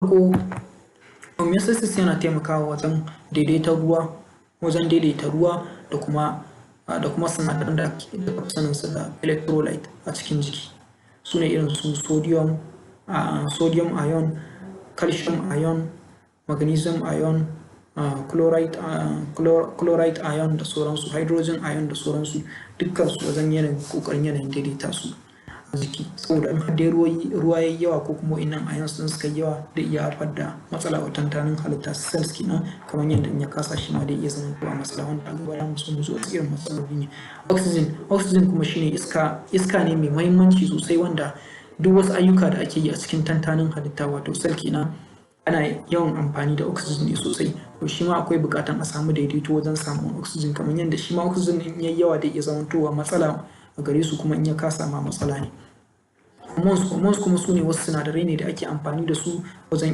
Farko, homeostasis yana taimakawa wajen daidaita ruwa da kuma sinadaran da aka fi saninsu da electrolyte a cikin jiki. Su ne irin su sodium ion, calcium ion, magnesium ion, chloride ion da sauransu, hydrogen ion da sauransu, dukkansu wajen ƙoƙarin yanayin daidaita su a jiki. Saboda in har dai ruwa yayi yawa ko kuma wa'innan ions ɗin suka yi yawa zai iya haifar da matsala wa tantanin halitta cells kenan, kamar yadda in ya kasa shi ma zai iya zamantowa matsala wanda a gaba zamu so mu ji wasu irin matsaloli ne. Oxygen kuma shine iska ne mai mahimmanci sosai wanda duk wasu ayyuka da ake yi a cikin tantanin halitta wato cell kenan ana yawan amfani da oxygen ne sosai. To shi ma akwai buƙatar a samu daidaito wajen samun oxygen, kamar yadda shi ma oxygen in yayi yawa zai iya zamantowa matsala a gare su, kuma in ya kasa ma matsala ne. Hormones kuma su ne wasu sinadarai ne da ake amfani da su wajen